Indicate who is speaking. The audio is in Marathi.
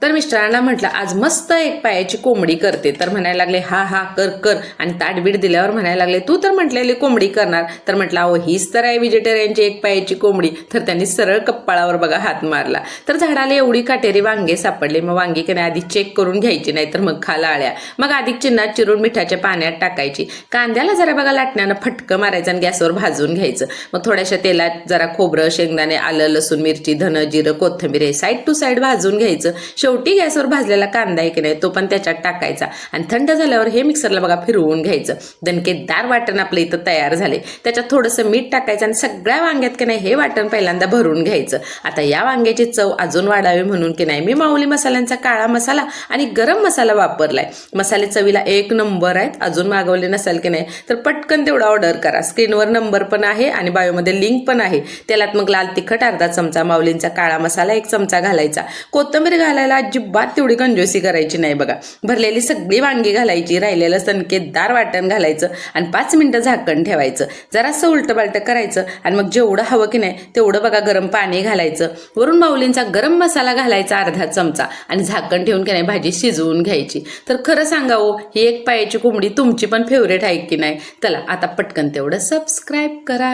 Speaker 1: तर मिस्टरांना म्हटलं आज मस्त एक पायाची कोंबडी करते, तर म्हणायला लागले हा हा कर कर. आणि ताटबीड दिल्यावर म्हणायला लागले तू तर म्हटलेली कोंबडी करणार. तर म्हटलं अहो हीच तर आहे व्हेजिटेरियनची एक पायाची कोंबडी. तर त्यांनी सरळ कप्पाळावर बघा हात मारला. तर झाडाला एवढी काटेरी वांगे सापडले. मग वांगी की नाही आधी चेक करून घ्यायची, नाही तर मग खाला आळ्या. मग आधी चिन्नात चिरून मिठाच्या पाण्यात टाकायची. कांद्याला जरा बघा लाटण्यानं फटकं मारायचं आणि गॅसवर भाजून घ्यायचं. मग थोड्याशा तेलात जरा खोबरं, शेंगदाणे, आलं, लसूण, मिरची, धन, जिरं, कोथिंबीर हे साईड टू साईड भाजून घ्यायचं. शेवटी गॅसवर भाजलेला कांदा आहे की नाही तो पण त्याच्यात टाकायचा आणि थंड झाल्यावर हे मिक्सरला बघा फिरवून घ्यायचं. दणकेदार वाटण आपलं इथं तयार झाले. त्याच्यात थोडंसं मीठ टाकायचं आणि सगळ्या वांग्यात की नाही हे वाटण पहिल्यांदा भरून घ्यायचं. आता या वांग्याची चव अजून वाढावी म्हणून की नाही मी माऊली मसाल्यांचा काळा मसाला आणि गरम मसाला वापरलाय. मसाले चवीला एक नंबर आहेत. अजून मागवले नसाल की नाही तर पटकन तेवढा ऑर्डर करा. स्क्रीनवर नंबर पण आहे आणि बायोमध्ये लिंक पण आहे. त्यालात मग लाल तिखट अर्धा चमचा, माऊलींचा काळा मसाला 1 चमचा घालायचा. कोथिंबीर घालायला अजिबात तेवढी कंजूसी करायची नाही बघा. भरलेली सगळी वांगी घालायची, राहिलेलं दणकेदार वाटण घालायचं आणि 5 मिनिटं झाकण ठेवायचं. जरासं उलटं पालटं करायचं आणि मग जेवढं हवं की नाही तेवढं बघा गरम पाणी घालायचं. वरून माऊलींचा गरम मसाला घालायचा अर्धा चमचा आणि झाकण ठेवून की नाही भाजी शिजवून घ्यायची. तर खरं सांगा हो ही एक पायाची कोंबडी तुमची पण फेवरेट आहे की नाही. चला आता पटकन तेवढं सबस्क्राईब करा.